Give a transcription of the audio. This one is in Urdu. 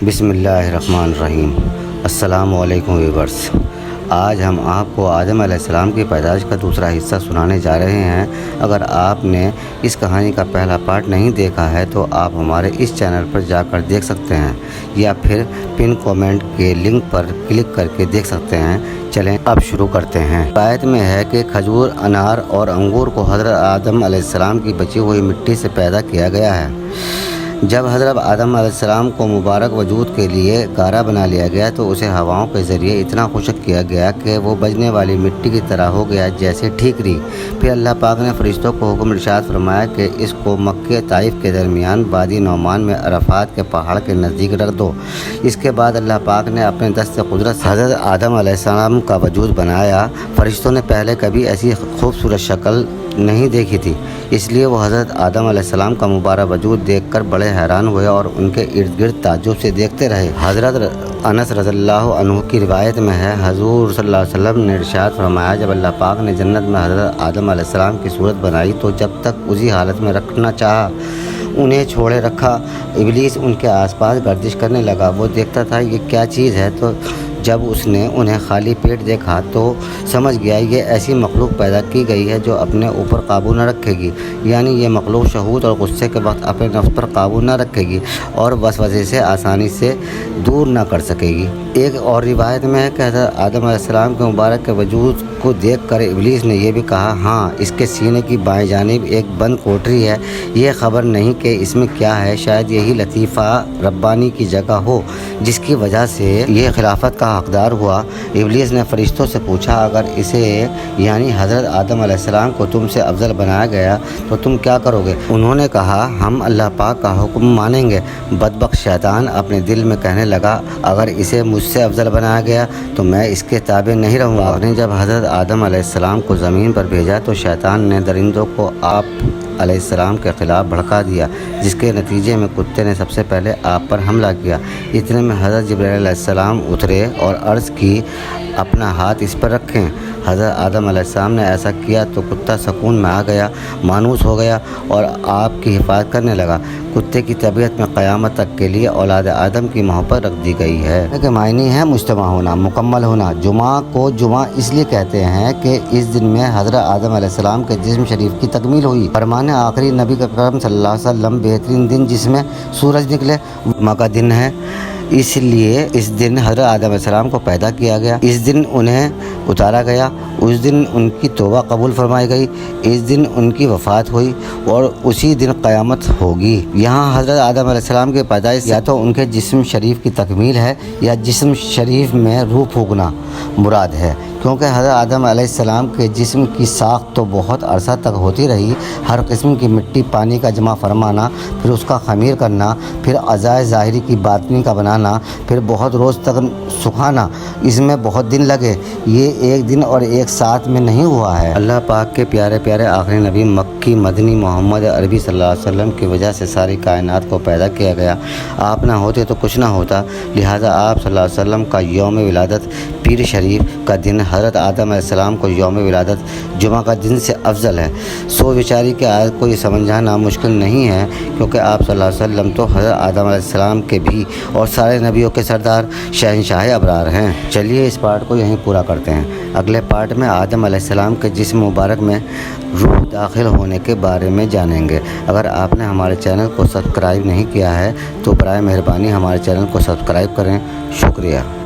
بسم اللہ الرحمن الرحیم۔ السلام علیکم ویورس، آج ہم آپ کو آدم علیہ السلام کی پیدائش کا دوسرا حصہ سنانے جا رہے ہیں۔ اگر آپ نے اس کہانی کا پہلا پارٹ نہیں دیکھا ہے تو آپ ہمارے اس چینل پر جا کر دیکھ سکتے ہیں یا پھر پن کومنٹ کے لنک پر کلک کر کے دیکھ سکتے ہیں۔ چلیں اب شروع کرتے ہیں۔ روایت میں ہے کہ کھجور، انار اور انگور کو حضرت آدم علیہ السلام کی بچی ہوئی مٹی سے پیدا کیا گیا ہے۔ جب حضرت آدم علیہ السلام کو مبارک وجود کے لیے گارا بنا لیا گیا تو اسے ہواؤں کے ذریعے اتنا خشک کیا گیا کہ وہ بجنے والی مٹی کی طرح ہو گیا جیسے ٹھیکری۔ پھر اللہ پاک نے فرشتوں کو حکم ارشاد فرمایا کہ اس کو مکہ طائف کے درمیان وادی نعمان میں عرفات کے پہاڑ کے نزدیک رکھ دو۔ اس کے بعد اللہ پاک نے اپنے دست قدرت سے حضرت آدم علیہ السلام کا وجود بنایا۔ فرشتوں نے پہلے کبھی ایسی خوبصورت شکل نہیں دیکھی تھی، اس لیے وہ حضرت آدم علیہ السلام کا مبارک وجود دیکھ کر بڑے حیران ہوئے اور ان کے ارد گرد تعجب سے دیکھتے رہے۔ حضرت انس رضی اللہ عنہ کی روایت میں ہے، حضور صلی اللہ علیہ وسلم نے ارشاد فرمایا، جب اللہ پاک نے جنت میں حضرت آدم علیہ السلام کی صورت بنائی تو جب تک اسی حالت میں رکھنا چاہا انہیں چھوڑے رکھا۔ ابلیس ان کے آس پاس گردش کرنے لگا، وہ دیکھتا تھا یہ کیا چیز ہے، تو جب اس نے انہیں خالی پیٹ دیکھا تو سمجھ گیا یہ ایسی مخلوق پیدا کی گئی ہے جو اپنے اوپر قابو نہ رکھے گی، یعنی یہ مخلوق شہوت اور غصے کے وقت اپنے نفس پر قابو نہ رکھے گی اور وسوسے سے آسانی سے دور نہ کر سکے گی۔ ایک اور روایت میں ہے کہ حضرت آدم علیہ السلام کے مبارک کے وجود کو دیکھ کر ابلیس نے یہ بھی کہا، ہاں اس کے سینے کی بائیں جانب ایک بند کوٹری ہے، یہ خبر نہیں کہ اس میں کیا ہے، شاید یہی لطیفہ ربانی کی جگہ ہو جس کی وجہ سے یہ خلافت کا حقدار ہوا۔ ابلیس نے فرشتوں سے پوچھا، اگر اسے یعنی حضرت آدم علیہ السلام کو تم سے افضل بنایا گیا تو تم کیا کرو گے؟ انہوں نے کہا، ہم اللہ پاک کا حکم مانیں گے۔ بدبخت شیطان اپنے دل میں کہنے لگا، اگر اسے مجھ سے افضل بنایا گیا تو میں اس کے تابع نہیں رہوں گا۔ نے جب حضرت آدم علیہ السلام کو زمین پر بھیجا تو شیطان نے درندوں کو آپ علیہ السلام کے خلاف بھڑکا دیا، جس کے نتیجے میں کتے نے سب سے پہلے آپ پر حملہ کیا۔ اتنے میں حضرت جبرائیل علیہ السلام اترے اور عرض کی، اپنا ہاتھ اس پر رکھیں۔ حضرت آدم علیہ السلام نے ایسا کیا تو کتا سکون میں آ گیا، مانوس ہو گیا اور آپ کی حفاظت کرنے لگا۔ کتے کی طبیعت میں قیامت تک کے لیے اولاد آدم کی محبت رکھ دی گئی ہے۔ کہ معنی ہے مجتمع ہونا، مکمل ہونا۔ جمعہ کو جمعہ اس لیے کہتے ہیں کہ اس دن میں حضرت آدم علیہ السلام کے جسم شریف کی تکمیل ہوئی۔ فرمان آخری نبی اکرم صلی اللہ علیہ وسلم، بہترین دن جس میں سورج نکلے جمعہ کا دن ہے، اس لیے اس دن حضرت آدم علیہ السلام کو پیدا کیا گیا، اس دن انہیں اتارا گیا، اس دن ان کی توبہ قبول فرمائی گئی، اس دن ان کی وفات ہوئی اور اسی دن قیامت ہوگی۔ یہاں حضرت آدم علیہ السلام کی پیدائش یا تو ان کے جسم شریف کی تکمیل ہے یا جسم شریف میں روح پھونکنا مراد ہے، کیونکہ حضرت آدم علیہ السلام کے جسم کی ساخت تو بہت عرصہ تک ہوتی رہی۔ ہر قسم کی مٹی پانی کا جمع فرمانا، پھر اس کا خمیر کرنا، پھر اعضاء ظاہری کی باطنی کا بنانا، پھر بہت روز تک سکھانا، اس میں بہت دن لگے، یہ ایک دن اور ایک ساتھ میں نہیں ہوا ہے۔ اللہ پاک کے پیارے پیارے آخری نبی مکی مدنی محمد عربی صلی اللہ علیہ وسلم کی وجہ سے ساری کائنات کو پیدا کیا گیا۔ آپ نہ ہوتے تو کچھ نہ ہوتا، لہٰذا آپ صلی اللہ علیہ وسلم کا یوم ولادت پیر شریف کا دن حضرت آدم علیہ السلام کو یوم ولادت جمعہ کا دن سے افضل ہے۔ سو بیچاری کی آیت کو یہ سمجھانا مشکل نہیں ہے، کیونکہ آپ صلی اللہ علیہ وسلم تو حضرت آدم علیہ السلام کے بھی اور سارے نبیوں کے سردار شہنشاہ ابرار ہیں۔ چلیے اس پارٹ کو یہیں پورا کرتے ہیں۔ اگلے پارٹ میں آدم علیہ السلام کے جسم مبارک میں روح داخل ہونے کے بارے میں جانیں گے۔ اگر آپ نے ہمارے چینل کو سبسکرائب نہیں کیا ہے تو برائے مہربانی ہمارے چینل کو سبسکرائب کریں۔ شکریہ۔